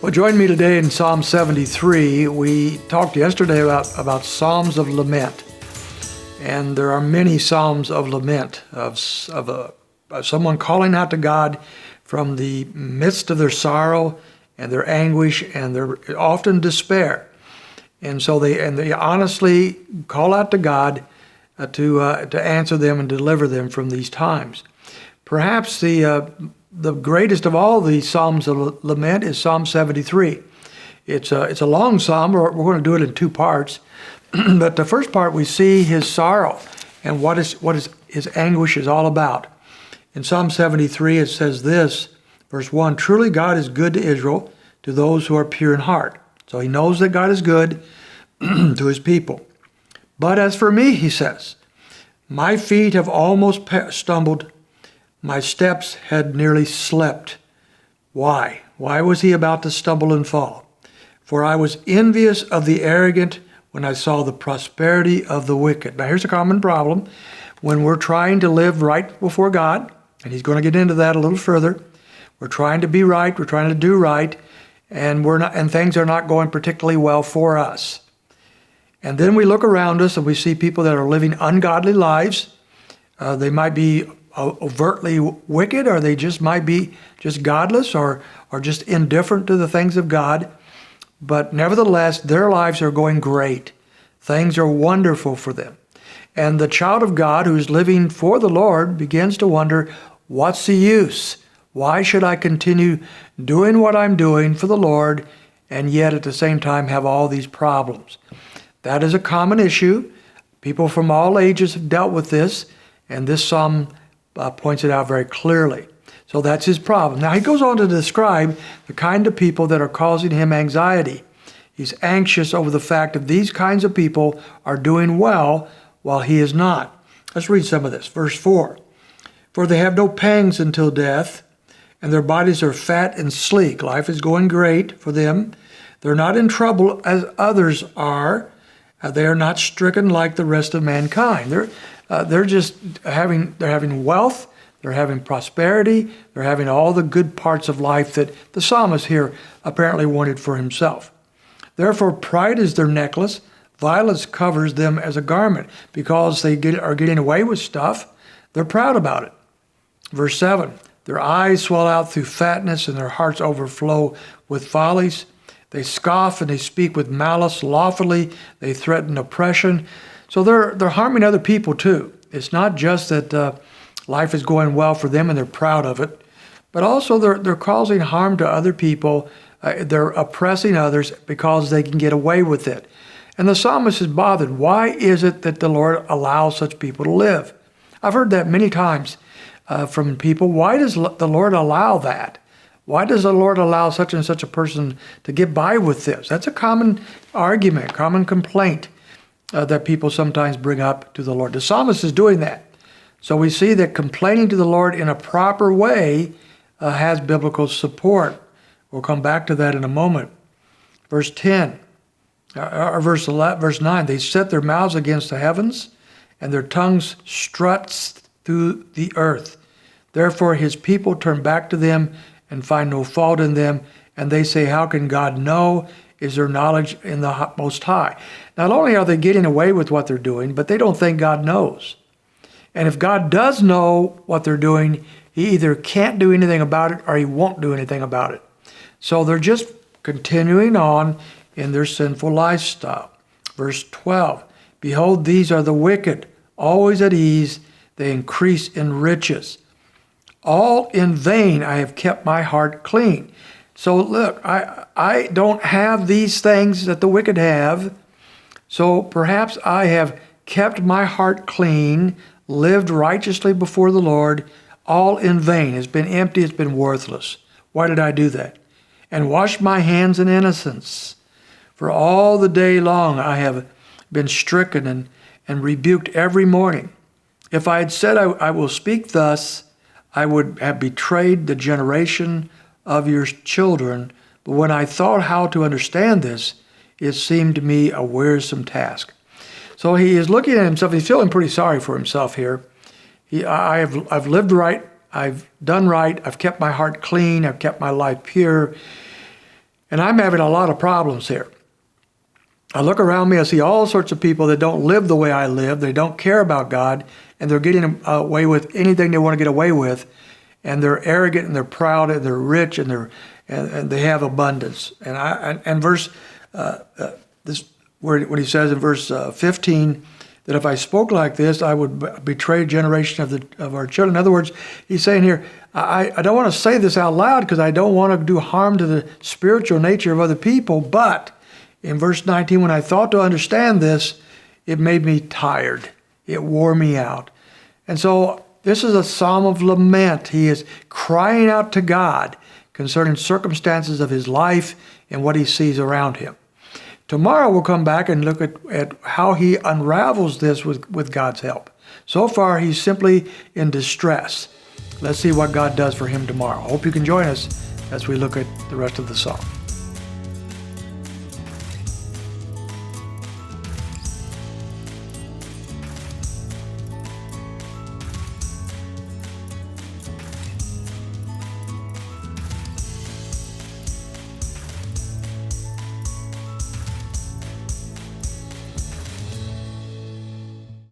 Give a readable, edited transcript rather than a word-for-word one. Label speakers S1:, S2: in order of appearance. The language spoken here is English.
S1: Well, join me today in Psalm 73. We talked yesterday about Psalms of Lament. And there are many Psalms of Lament, of someone calling out to God from the midst of their sorrow and their anguish and their often despair. And so they honestly call out to God to answer them and deliver them from these times. Perhaps the greatest of all the Psalms of Lament is Psalm 73. It's a long psalm. We're going to do it in two parts. But the first part, we see his sorrow and what his anguish is all about. In Psalm 73, it says this, verse 1, "Truly God is good to Israel, to those who are pure in heart." So he knows that God is good to his people. "But as for me," he says, "my feet have almost stumbled. My steps had nearly slipped." Why? Why was he about to stumble and fall? "For I was envious of the arrogant when I saw the prosperity of the wicked." Now here's a common problem. When we're trying to live right before God, and he's going to get into that a little further, we're trying to be right, we're trying to do right, and things are not going particularly well for us. And then we look around us and we see people that are living ungodly lives. They might be overtly wicked, or they just might be just godless or just indifferent to the things of God. But nevertheless, their lives are going great. Things are wonderful for them. And the child of God who's living for the Lord begins to wonder, what's the use? Why should I continue doing what I'm doing for the Lord and yet at the same time have all these problems? That is a common issue. People from all ages have dealt with this, and this psalm points it out very clearly. So that's his problem. Now he goes on to describe the kind of people that are causing him anxiety. He's anxious over the fact that these kinds of people are doing well while he is not. Let's read some of this. Verse 4, "For they have no pangs until death, and their bodies are fat and sleek." Life is going great for them. "They're not in trouble as others are. They are not stricken like the rest of mankind." They're just having wealth. They're having prosperity. They're having all the good parts of life that the psalmist here apparently wanted for himself. "Therefore, pride is their necklace. Violence covers them as a garment." Because they are getting away with stuff, they're proud about it. Verse 7, "Their eyes swell out through fatness, and their hearts overflow with follies. They scoff and they speak with malice. Lawfully they threaten oppression." So they're harming other people too. It's not just that life is going well for them and they're proud of it, but also they're causing harm to other people. They're oppressing others because they can get away with it. And the psalmist is bothered. Why is it that the Lord allows such people to live? I've heard that many times from people. Why does the Lord allow that? Why does the Lord allow such and such a person to get by with this? That's a common argument, common complaint that people sometimes bring up to the Lord. The psalmist is doing that. So we see that complaining to the Lord in a proper way has biblical support. We'll come back to that in a moment. Verse 10, or verse 9, "They set their mouths against the heavens, and their tongues struts through the earth. Therefore his people turn back to them and find no fault in them, and they say, 'How can God know? Is there knowledge in the Most High?'" Not only are they getting away with what they're doing, but they don't think God knows. And if God does know what they're doing, he either can't do anything about it or he won't do anything about it. So they're just continuing on in their sinful lifestyle. Verse 12, "Behold, these are the wicked, always at ease. They increase in riches. All in vain I have kept my heart clean." So look, I don't have these things that the wicked have. So perhaps I have kept my heart clean, lived righteously before the Lord, all in vain. It's been empty, it's been worthless. Why did I do that? "And washed my hands in innocence. For all the day long I have been stricken and rebuked every morning. If I had said I will speak thus, I would have betrayed the generation of your children. But when I thought how to understand this, it seemed to me a wearisome task." So he is looking at himself. He's feeling pretty sorry for himself here. I've lived right. I've done right. I've kept my heart clean. I've kept my life pure. And I'm having a lot of problems here. I look around me, I see all sorts of people that don't live the way I live. They don't care about God, and they're getting away with anything they want to get away with. And they're arrogant, and they're proud, and they're rich, and they have abundance. And verse when he says in verse 15 that if I spoke like this, I would betray a generation of our children. In other words, he's saying here, I don't want to say this out loud because I don't want to do harm to the spiritual nature of other people, but in verse 19, when I thought to understand this, it made me tired. It wore me out. And so this is a psalm of lament. He is crying out to God concerning circumstances of his life and what he sees around him. Tomorrow we'll come back and look at how he unravels this with God's help. So far, he's simply in distress. Let's see what God does for him tomorrow. I hope you can join us as we look at the rest of the psalm.